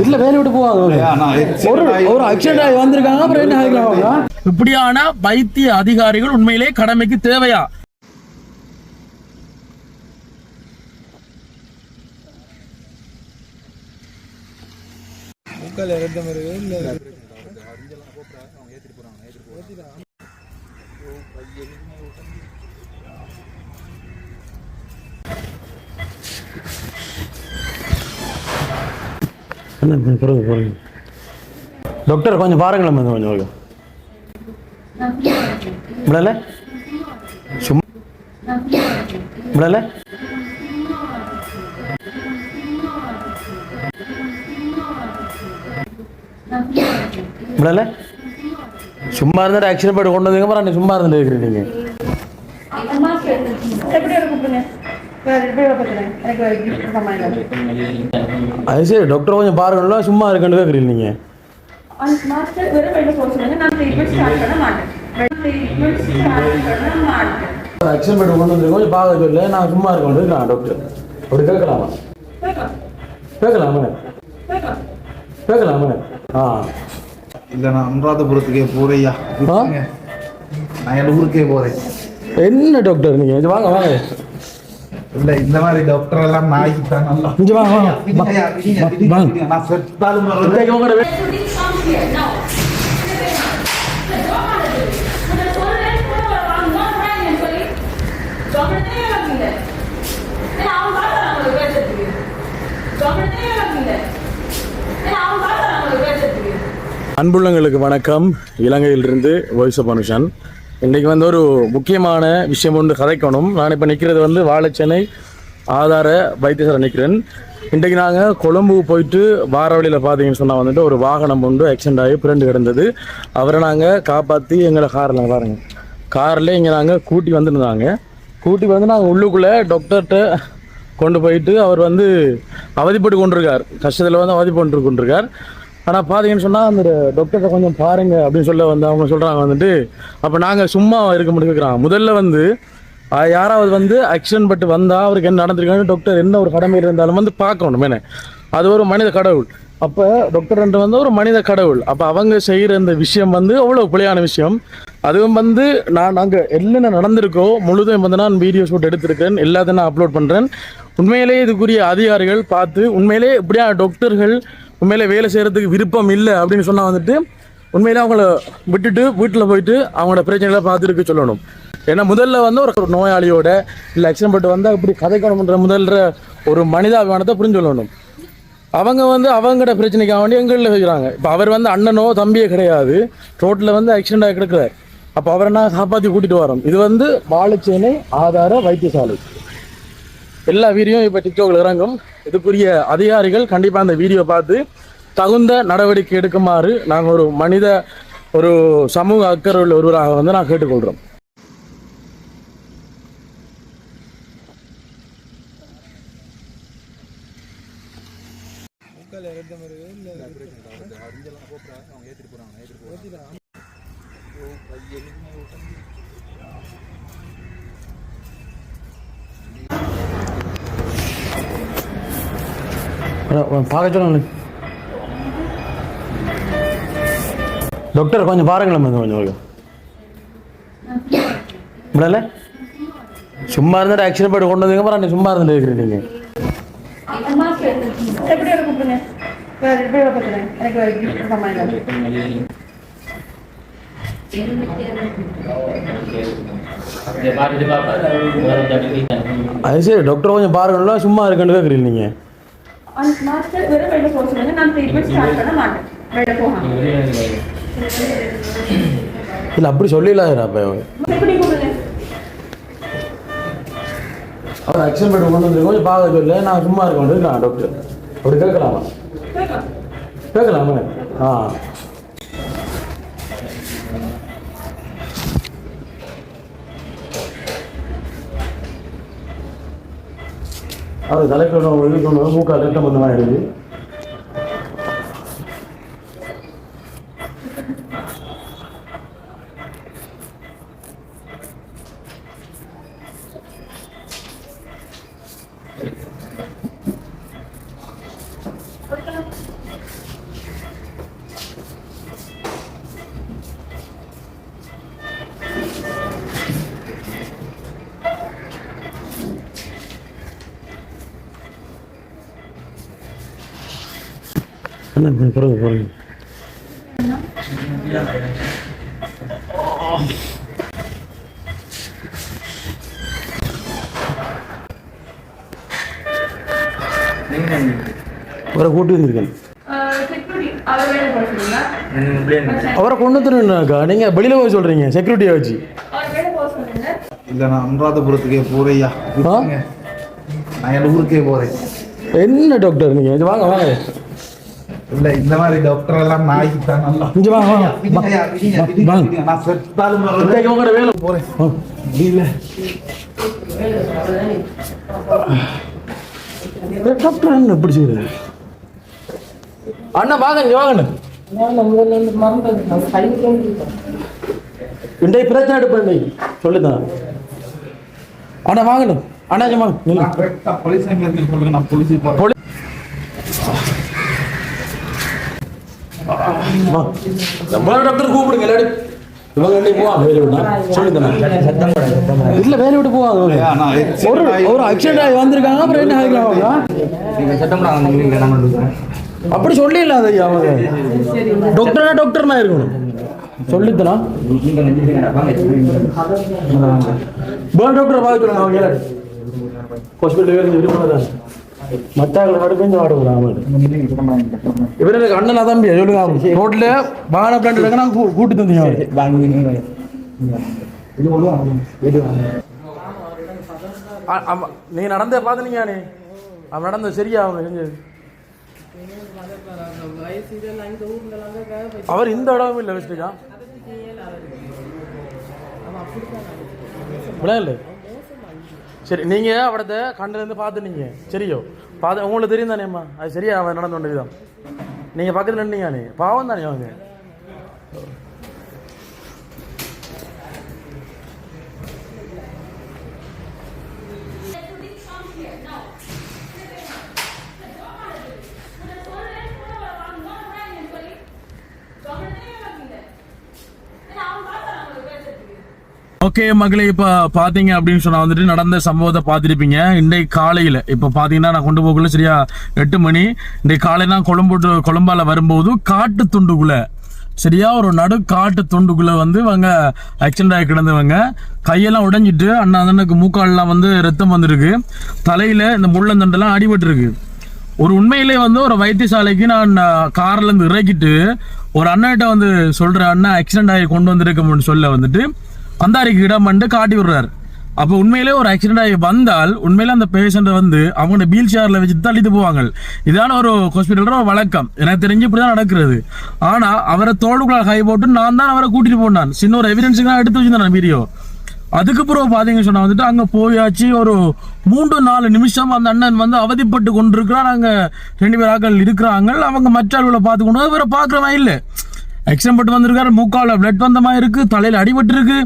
இல்ல வேலை விட்டு போவாங்க ஒரு ஆக்சிடென்ட் ஆகி வந்திருக்காங்க அப்புறம் என்ன ஆகிக்கலாம். இப்படியான வைத்திய அதிகாரிகள் உண்மையிலே கடமைக்கு தேவையா? டாக்டர் கொஞ்சம் பாருங்களேன் கொஞ்சம் விடல சும்மா விடல விடல சும்மா இருந்தா ஆக்சிடென்ட் போட்டு கொண்டு வந்தீங்க பாரு சும்மா இருந்து இருக்கிறீங்க. அது சரி டாக்டர் கொஞ்சம் பாருங்களா சும்மா இருக்கேன்னு கேட்குறீங்க நீங்க. ஆக்சிடென்ட் போட்டு கொண்டு வந்து கொஞ்சம் பார்க்க சொல்லல நான் சும்மா இருக்கேன் டாக்டர் அப்படி கேட்கலாமா? கேட்கலாமே கேட்கலாமே. இல்ல நான் அனுராதபுரத்துக்கே போறையா, நான் என் ஊருக்கே போறேன். என்ன டாக்டர் நீங்க வாங்க வாங்க. இல்ல இந்த மாதிரி டாக்டர் எல்லாம் நாய்க்கு தான் நல்லா. இங்க வாங்க வாங்க. நான் செத்தாலும் அன்புள்ளங்களுக்கு வணக்கம். இலங்கையிலிருந்து வாய்ஸ் ஆஃப் மனுஷன். இன்றைக்கி வந்து ஒரு முக்கியமான விஷயம் ஒன்று கதைக்கணும். நான் இப்போ நிற்கிறது வந்து வாழைச்சேனை ஆதார வைத்தியசாலை நிற்கிறேன். இன்றைக்கு நாங்கள் கொழும்பு போயிட்டு வார வழியில் பார்த்தீங்கன்னு சொன்னால் வந்துட்டு ஒரு வாகனம் ஒன்று ஆக்சிடென்ட் ஆகி பிறண்டு கிடந்தது. அவரை நாங்கள் காப்பாற்றி எங்களை காரில் பாருங்கள் காரில் இங்கே நாங்கள் கூட்டி வந்துருந்தாங்க. கூட்டி வந்து நாங்கள் உள்ளுக்குள்ளே டாக்டர்கிட்ட கொண்டு போயிட்டு அவர் வந்து அவதிப்பட்டு கொண்டிருக்கார், கஷ்டத்தில் வந்து அவதிப்பட்டு கொண்டிருக்கார். ஆனால் பார்த்தீங்கன்னு சொன்னால் அந்த டாக்டரை கொஞ்சம் பாருங்க அப்படின்னு சொல்ல வந்து அவங்க சொல்கிறாங்க வந்துட்டு அப்போ நாங்கள் சும்மா இருக்க முடியுங்கிறாங்க. முதல்ல வந்து யாராவது வந்து ஆக்சிடென்ட் பட்டு வந்தால் அவருக்கு என்ன நடந்திருக்காங்க டாக்டர் என்ன ஒரு கடமையில் இருந்தாலும் வந்து பார்க்கணும். மேனே அது ஒரு மனித கடவுள். அப்போ டாக்டர் வந்து ஒரு மனித கடவுள். அப்போ அவங்க செய்கிற இந்த விஷயம் வந்து அவ்வளோ பிழையான விஷயம். அதுவும் வந்து நாங்கள் என்னென்ன நடந்திருக்கோ முழுதும் வந்து நான் வீடியோ ஷூட் எடுத்திருக்கேன், எல்லாத்தையும் நான் அப்லோட் பண்ணுறேன். உண்மையிலேயே இதுக்குரிய அதிகாரிகள் பார்த்து உண்மையிலே இப்படியான டாக்டர்கள் உண்மையிலே வேலை செய்கிறதுக்கு விருப்பம் இல்லை அப்படின்னு சொன்னால் வந்துட்டு உண்மையிலே அவங்கள விட்டுட்டு வீட்டில் போயிட்டு அவங்களோட பிரச்சனைகளை பார்த்துருக்க சொல்லணும். ஏன்னா முதல்ல வந்து ஒரு நோயாளியோட இல்லை ஆக்சிடென்ட் பட்டு வந்தால் இப்படி கதைக்கணுன்ற முதல்ல ஒரு மனிதாபிமானத்தை புரிஞ்சு சொல்லணும். அவங்க வந்து அவங்களோட பிரச்சனைக்காக வேண்டி எங்களில் வைக்கிறாங்க. இப்போ அவர் வந்து அண்ணனோ தம்பியே கிடையாது, ரோட்டில் வந்து ஆக்சிடென்ட் ஆகி கிடக்கிறார். அப்போ அவரை நான் காப்பாற்றி கூட்டிகிட்டு வரோம். இது வந்து வாழைச்சேனை ஆதார வைத்தியசாலை. எல்லா வீடியோவும் இப்போ டிக்டாக்ல இறங்கும். இதுக்குரிய அதிகாரிகள் கண்டிப்பாக அந்த வீடியோ பார்த்து தகுந்த நடவடிக்கை எடுக்குமாறு நாங்கள் ஒரு சமூக அக்கறை உள்ள ஒருவராக வந்து நான் கேட்டுக்கொள்கிறோம். பார்க்க சொல்லுங்க டாக்டர் கொஞ்சம் பாருங்களேன் கொஞ்சம் விடல சும்மா இருந்தா ஆக்சிடென்ட் போட்டு கொண்டு வந்தீங்க பாரு சும்மா இருந்து இருக்கிறீங்க. அது சரி டாக்டர் கொஞ்சம் பாருங்களா சும்மா இருக்குன்னு கேட்குறீங்க நீங்க. இல்ல அப்படி சொல்லிடலாம். அப்ப அவர் ஆக்சிடென்ட் பண்ணி கொண்டு வந்து கொஞ்சம் பார்க்க சொல்ல நான் சும்மா இருக்கேன் டாக்டர் அப்படி கேட்கலாமா? கேட்கலாமே. அது தலைக்கணும் எழுக்கணும் மூக்கா ரத்தம் அந்த மாதிரி இருக்குது. போகிறேன் அவரை கூட்டி வந்திருக்கேன். அவரை கொண்டு வந்துருக்கா? நீங்க வெளியில போய் சொல்றீங்க செக்யூரிட்டியை வச்சு? இல்ல நான் அனுராதபுரத்துக்கே போறையா, நான் என் ஊருக்கே போறேன். என்ன டாக்டர் நீங்க? வாங்க வாங்க. இல்ல இந்த மாதிரி டாக்டர் எல்லாம் நாய்க்கு தான் நல்லா. இங்க வாங்க வாங்க. நான் செத்தாலும் உங்களோட வேலை போறேன். இல்ல டாக்டர் என்ன எப்படி செய்யுது? அண்ணா வாங்க இங்க வாங்க. இன்றைய பிரச்சனை எடுப்பேன் சொல்லுதான். அண்ணா வாங்க அண்ணா வாங்க. போலீஸ் சொல்லுங்க, நான் போலீஸ் போறேன். டாக்டர் கூப்பிடுங்க எல்லாரும். இவங்க இன்னைக்கு போவாங்க வேலை விட்டா சொல்லுங்க. இல்ல வேலை விட்டு போவாங்க. ஒரு ஆக்சிடென்ட் ஆகி வந்திருக்காங்க. அப்புறம் என்ன ஆகிக்கலாம்? அப்படி சொல்லிடலாம். அது அவங்க டாக்டர்னா டாக்டர்னா இருக்கணும் சொல்லித்தனா. டாக்டர் பார்த்துக்கலாம். அவங்க ஹாஸ்பிட்டல் இருப்பதான் மத்தாக்களை நடுப்பேஞ்சு வாடக்கூடாது. இவருக்கு அண்ணனா தம்பி சொல்லுங்க. ரோட்ல வாகன பிளான்ட் இருக்க நாங்கள் கூட்டி தந்தீங்க. நீங்க நடந்த பார்த்துனீங்க. அவன் நடந்த சரியா அவங்க செஞ்சது. அவர் இந்த இடமும் இல்லை வச்சுட்டா இல்லை. சரி நீங்க அவடத்த கண்ணுல இருந்து பார்த்துனீங்க சரியோ? பார்த்து உங்களுக்கு தெரியும் தானேம்மா? அது சரியா அவன் நடந்து கொண்ட விதம் நீங்க பக்கத்துல நின்றீங்க. பாவம் தானே அவங்க. ஓகே மகளே, இப்போ பார்த்தீங்க அப்படின்னு சொன்னால் வந்துட்டு நடந்த சம்பவத்தை பார்த்துருப்பீங்க. இன்றைக்கு காலையில் இப்போ பார்த்தீங்கன்னா நான் கொண்டு போகல சரியா 8 மணி. இன்றைக்கு காலையில் நான் கொழும்பால வரும்போது காட்டு துண்டுக்குள்ளே சரியா ஒரு நடு காட்டு துண்டுக்குள்ளே வந்து இவங்க ஆக்சிடென்ட் ஆகி கிடந்தவங்க. கையெல்லாம் உடைஞ்சிட்டு அண்ணனுக்கு மூக்காலெலாம் வந்து ரத்தம் வந்துருக்கு. தலையில் இந்த முள்ளந்தண்டெல்லாம் அடிபட்டுருக்கு. ஒரு உண்மையிலே வந்து ஒரு வைத்தியசாலைக்கு நான் கார்லேருந்து இறக்கிட்டு ஒரு அண்ணன்கிட்ட வந்து சொல்கிறேன், அண்ணா ஆக்சிடென்ட் ஆகி கொண்டு வந்திருக்கோம்னு சொல்ல வந்துட்டு அந்தாரிக்கு இடம் வந்து காட்டி விடுறாரு. அப்போ உண்மையிலே ஒரு ஆக்சிடென்ட் ஆகி வந்தால் உண்மையிலே அந்த பேஷண்ட்டை வந்து அவங்க வீல் சேரில் வச்சு தள்ளிட்டு போவாங்க. இதான ஒரு ஹாஸ்பிட்டலோட ஒரு வழக்கம். எனக்கு தெரிஞ்சு இப்படி தான் நடக்கிறது. ஆனால் அவரை தோடுக்குள்ள கை போட்டு நான் தான் அவரை கூட்டிகிட்டு போனான். சின்ன ஒரு எவிடன்ஸுக்கு நான் எடுத்து வச்சுருந்தேன் வீடியோ. அதுக்கப்புறம் பார்த்தீங்கன்னு சொன்னால் வந்துட்டு அங்கே போயாச்சு ஒரு 3-4 நிமிஷம் அந்த அண்ணன் வந்து அவதிப்பட்டு கொண்டிருக்கிறார். அங்கே 2 பேர் ஆட்கள் இருக்கிறாங்க. அவங்க மற்ற ஆளுகளை பார்த்து கொண்டு இவரை பார்க்குறவன் இல்லை. ஆக்சிடென்ட் பட்டு வந்திருக்காரு. மூக்கால பிளட் வந்த மாதிரி இருக்கு. தலையில் அடிபட்டு இருக்கு.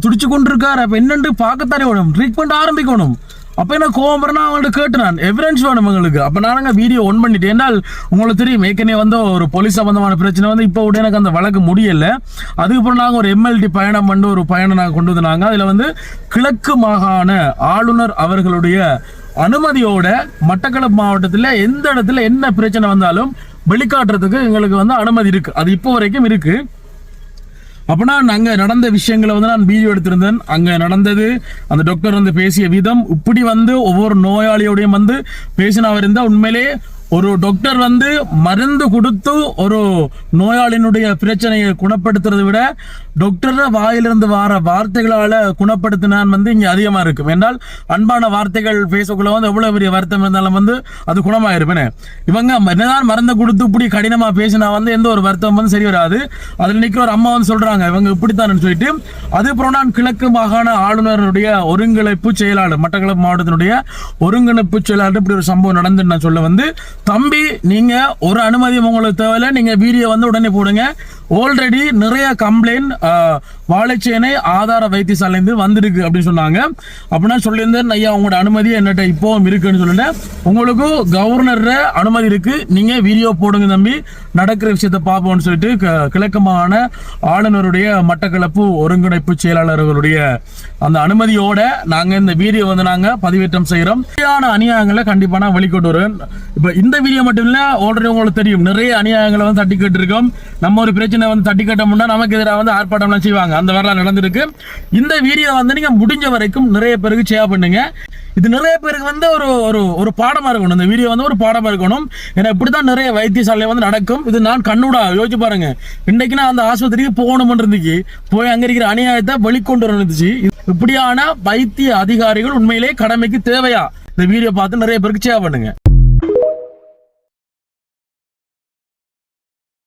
துடிச்சு கொண்டு இருக்காரு. அப்போ என்னென்று பார்க்கத்தானே வேணும், ட்ரீட்மெண்ட் ஆரம்பிக்கணும். அப்போ என்ன கோவம் வரணும் அவங்கள்ட்ட கேட்டு நான் எவிடன்ஸ் வேணும் எங்களுக்கு. அப்போ நானுங்க வீடியோ ஒன் பண்ணிட்டேன். ஏன்னால் உங்களுக்கு தெரியும் ஏற்கனவே வந்து ஒரு போலீஸ் சம்பந்தமான பிரச்சனை வந்து இப்போ விட எனக்கு அந்த வழக்கு முடியலை. அதுக்கப்புறம் நாங்கள் ஒரு MLT பயணம் பண்ணி ஒரு பயணம் நாங்கள் கொண்டு வந்தாங்க. அதில் வந்து கிழக்கு மாகாண ஆளுநர் அவர்களுடைய அனுமதியோட மட்டக்களப்பு மாவட்டத்தில் எந்த இடத்துல என்ன பிரச்சனை வந்தாலும் வெளிக்காட்டுறதுக்கு எங்களுக்கு வந்து அனுமதி இருக்கு. அது இப்போ வரைக்கும் இருக்கு. அப்பனா அங்க நடந்த விஷயங்களை வந்து நான் வீடியோ எடுத்திருந்தேன். அங்க நடந்தது அந்த டாக்டர் வந்து பேசிய விதம் இப்படி வந்து ஒவ்வொரு நோயாளியோடையும் வந்து பேசினவர் இருந்தா உண்மையிலே ஒரு டாக்டர் வந்து மருந்து கொடுத்து ஒரு நோயாளியினுடைய பிரச்சனையை குணப்படுத்துறதை விட டாக்டர் வாயிலிருந்து வர வார்த்தைகளால குணப்படுத்தினான் வந்து இங்கே அதிகமாக இருக்கும். என்றால் அன்பான வார்த்தைகள் பேசக்குள்ள வந்து எவ்வளோ பெரிய வருத்தம் இருந்தாலும் வந்து அது குணமாயிருப்பேன். இவங்க என்னதான் மருந்தை கொடுத்து இப்படி கடினமாக பேசினா வந்து எந்த ஒரு வருத்தம் வந்து சரி வராது. அதில் நிற்கிற ஒரு அம்மா வந்து சொல்றாங்க இவங்க இப்படித்தான் சொல்லிட்டு. அதுக்கப்புறம் நான் கிழக்கு மாகாண ஆளுநருடைய ஒருங்கிணைப்பு செயலாளர் மட்டக்களப்பு மாவட்டத்தினுடைய ஒருங்கிணைப்பு செயலாளர் இப்படி ஒரு சம்பவம் நடந்துன்னு நான் சொல்ல வந்து தம்பி நீங்க ஒரு அனுமதி உங்களுக்கு தேவையில்லை, நீங்க வீடியோ வந்து உடனே போடுங்க. ஆல்ரெடி நிறைய கம்ப்ளைண்ட் வாழைச்சேனை ஆதார வைத்தியசாலைந்து வந்திருக்கு அப்படின்னு சொன்னாங்க. அப்படின்னா சொல்லியிருந்தேன் ஐயா உங்களோட அனுமதி என்னட்ட இப்போவும் இருக்குன்னு சொல்லிட்டு உங்களுக்கு கவர்னர் அனுமதி இருக்கு, நீங்க வீடியோ போடுங்க தம்பி நடக்கிற விஷயத்த பார்ப்போம்னு சொல்லிட்டு கிழக்கு மாகாண ஆளுநருடைய மட்டக்களப்பு ஒருங்கிணைப்பு செயலாளர்களுடைய அந்த அனுமதியோட நாங்க இந்த வீடியோ வந்து நாங்க பதிவேற்றம் செய்யறோம். அநியாயங்களை கண்டிப்பா நான் வெளிக்கொண்டு வருவேன். இப்ப இந்த இந்த வீடியோ மட்டும் இல்ல, ஆல்ரெடி உங்களுக்கு தெரியும் நிறைய அநியாயங்களை வந்து தட்டி கேட்டிருக்கோம். நம்ம ஒரு பிரச்சனை வந்து தட்டி கேட்டோம்னா நமக்கு எதிராக வந்து ஆர்ப்பாட்டம்லாம் செய்வாங்க. அந்த வரலாறு நடந்திருக்கு. இந்த வீடியோ வந்து நீங்க முடிஞ்ச வரைக்கும் நிறைய பேருக்கு ஷேர் பண்ணுங்க. இது நிறைய பேருக்கு வந்து ஒரு ஒரு ஒரு பாடமா இருக்கணும். இந்த வீடியோ வந்து ஒரு பாடமா இருக்கணும். ஏன்னா இப்படிதான் நிறைய வைத்தியசாலை வந்து நடக்கும். இது நான் கண்ணூடா யோசிச்சு பாருங்க. இன்னைக்கு நான் அந்த ஆஸ்பத்திரிக்கு போகணும்னு இருந்துச்சு, போய் அங்க இருக்கிற அநியாயத்தை வெளிக்கொண்டு இருந்துச்சு. இப்படியான வைத்திய அதிகாரிகள் உண்மையிலே கடமைக்கு தேவையா? இந்த வீடியோ பார்த்து நிறைய பேருக்கு ஷேர் பண்ணுங்க.